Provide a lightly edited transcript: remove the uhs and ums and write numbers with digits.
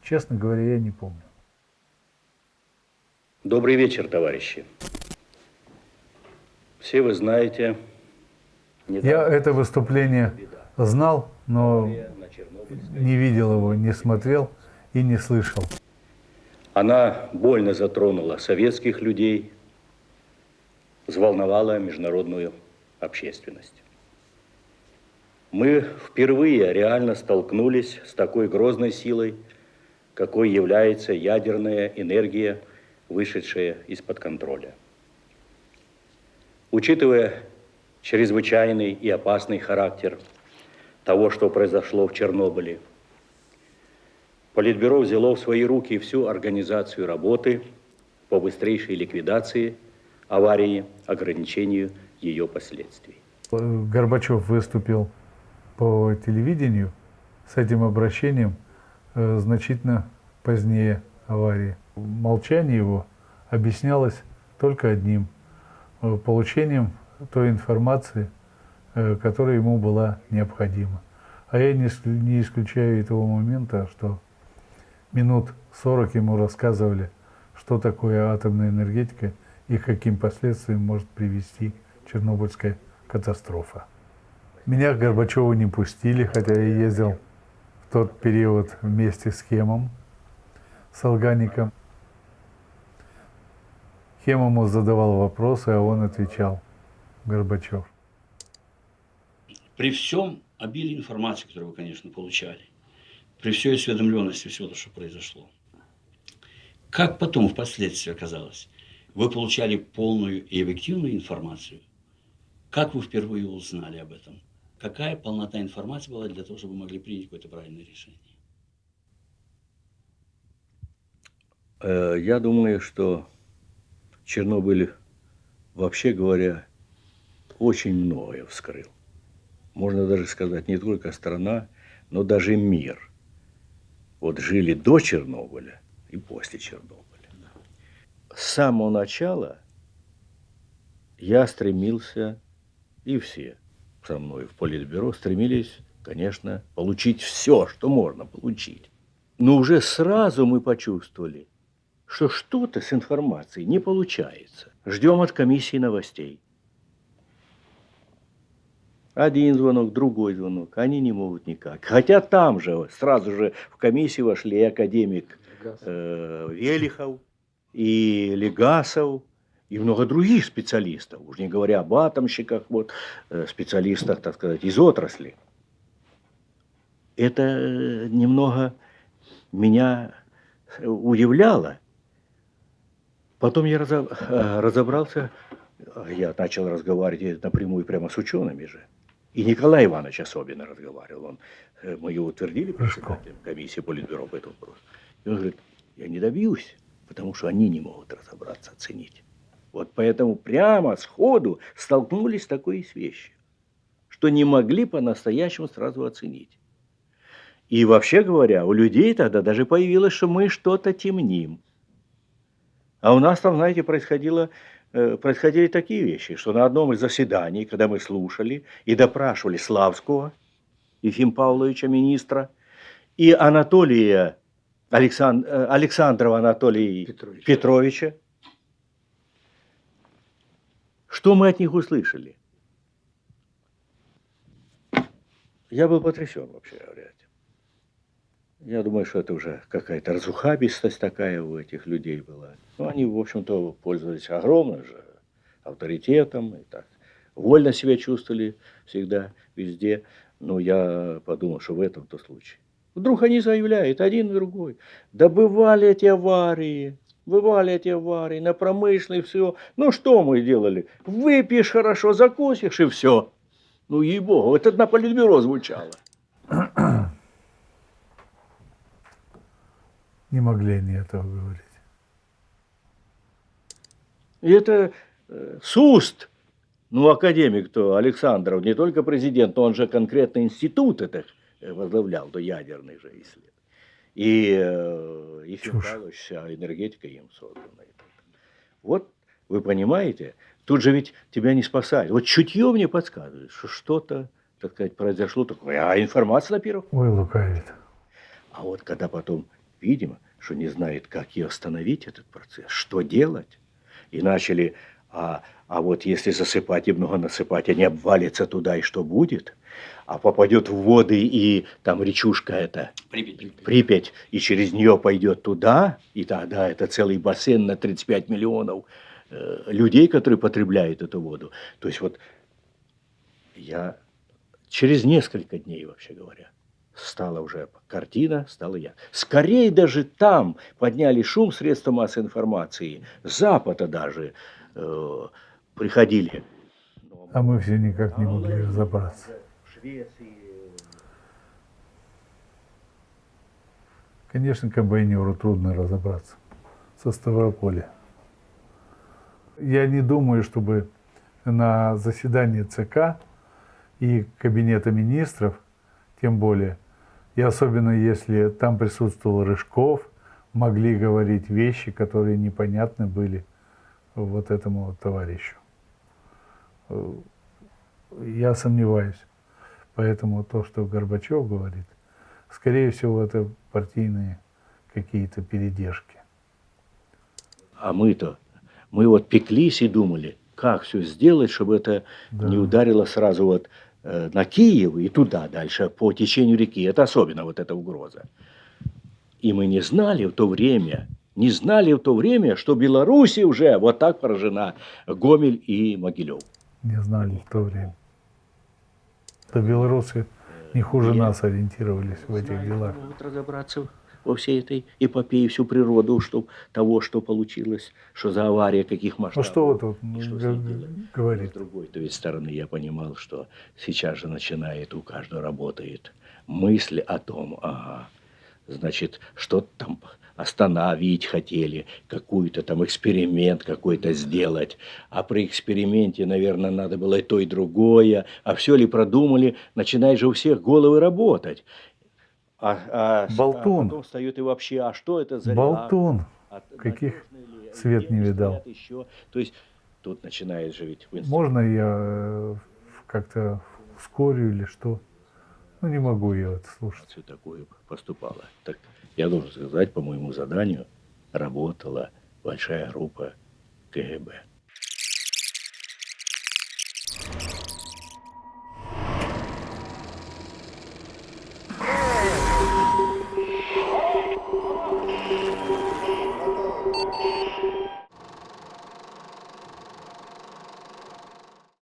Честно говоря, я не помню. Добрый вечер, товарищи. Все вы знаете... Я это выступление знал, но не видел его, не смотрел и не слышал. Она больно затронула советских людей, взволновала международную общественность. Мы впервые реально столкнулись с такой грозной силой, какой является ядерная энергия, вышедшая из-под контроля. Учитывая чрезвычайный и опасный характер того, что произошло в Чернобыле, Политбюро взяло в свои руки всю организацию работы по быстрейшей ликвидации аварии, ограничению ее последствий. Горбачев выступил по телевидению с этим обращением значительно позднее аварии. Молчание его объяснялось только одним – получением той информации, которая ему была необходима. А я не исключаю этого момента, что минут 40 ему рассказывали, что такое атомная энергетика и к каким последствиям может привести Чернобыльская катастрофа. Меня к Горбачеву не пустили, хотя я ездил в тот период вместе с Хемом, с Алгаником. Хем ему задавал вопросы, а он отвечал, Горбачев. При всем обилии информации, которую вы, конечно, получали, при всей осведомленности всего, что произошло, как потом впоследствии оказалось, вы получали полную и объективную информацию? Как вы впервые узнали об этом? Какая полнота информации была для того, чтобы вы могли принять какое-то правильное решение? Я думаю, что Чернобыль, вообще говоря, очень многое вскрыл. Можно даже сказать, не только страна, но даже мир. Вот жили до Чернобыля и после Чернобыля. С самого начала я стремился, и все со мной в Политбюро стремились, конечно, получить все, что можно получить. Но уже сразу мы почувствовали, что что-то с информацией не получается. Ждем от комиссии новостей. Один звонок, другой звонок. Они не могут никак. Хотя там же, сразу же в комиссию вошли и академик Велихов, и Легасов, и много других специалистов. Уж не говоря об атомщиках, вот, специалистах, так сказать, из отрасли. Это немного меня удивляло. Потом я разобрался, я начал разговаривать напрямую прямо с учеными же. И Николай Иванович особенно разговаривал. Мы его утвердили председателем комиссии Политбюро по этому вопросу. И он говорит, я не добьюсь, потому что они не могут разобраться, оценить. Вот поэтому прямо сходу столкнулись с такой вещью, что не могли по-настоящему сразу оценить. И вообще говоря, у людей тогда даже появилось, что мы что-то темним. А у нас там, знаете, происходили такие вещи, что на одном из заседаний, когда мы слушали и допрашивали Славского, Ефима Павловича, министра, и Анатолия, Александрова Анатолия Петровича, что мы от них услышали? Я был потрясен, вообще говоря. Я думаю, что это уже какая-то разухабистость такая у этих людей была. Ну, они, в общем-то, пользовались огромным же авторитетом и так. Вольно себя чувствовали всегда, везде. Но я подумал, что в этом-то случае. Вдруг они заявляют, один и другой. Да бывали эти аварии на промышленной, все. Ну, что мы делали? Выпьешь хорошо, закусишь и все. Ну, ей-богу, это на Политбюро звучало. Не могли они этого говорить. И это с уст, ну, академик-то Александров, не только президент, но он же конкретно институт этот возглавлял, то ядерный же исследователь. И Ефим Павлович, вся энергетика им создана. Вот, вы понимаете, тут же ведь тебя не спасают. Вот чутье мне подсказывает, что что-то, так сказать, произошло такое, а информация на первых. Ой, лукавит. А вот когда потом видимо, что не знает, как и остановить этот процесс, что делать. И начали, а вот если засыпать и много насыпать, они обвалятся туда, и что будет? А попадет в воды, и там речушка эта, Припять, и через нее пойдет туда, и тогда это целый бассейн на 35 миллионов людей, которые потребляют эту воду. То есть вот я через несколько дней, вообще говоря, стала уже картина, стала я. Скорее даже там подняли шум средства массовой информации, с Запада даже приходили. А мы все никак не могли разобраться. В Швеции. Конечно, комбайнеру трудно разобраться со Ставрополя. Я не думаю, чтобы на заседании ЦК и Кабинета министров, тем более, и особенно если там присутствовал Рыжков, могли говорить вещи, которые непонятны были вот этому вот товарищу. Я сомневаюсь. Поэтому то, что Горбачев говорит, скорее всего, это партийные какие-то передержки. А мы вот пеклись и думали, как все сделать, чтобы это не ударило сразу вот на Киев и туда дальше по течению реки. Это особенно вот эта угроза. И мы не знали в то время, что Беларусь уже вот так поражена, Гомель и Могилев. Не знали в то время. То белорусы не хуже нас ориентировались в этих делах. Могут разобраться во всей этой эпопее, всю природу того, что получилось, что за авария, каких масштабов. Ну что вы тут и что с ней делать. говорите? С другой-то ведь стороны я понимал, что сейчас же начинает, у каждого работает мысль о том, значит, что-то там остановить хотели, какой-то там эксперимент какой-то сделать. А при эксперименте, наверное, надо было и то, и другое. А все ли продумали, начинает же у всех головы работать. Болтун. А потом встает и вообще, а что это за Болтун. реактор? Каких свет не видал. Еще. То есть тут начинает же ведь... Можно я как-то ускорю или что? Ну, не могу я это слушать. Все такое поступало. Так я должен сказать, по моему заданию работала большая группа КГБ.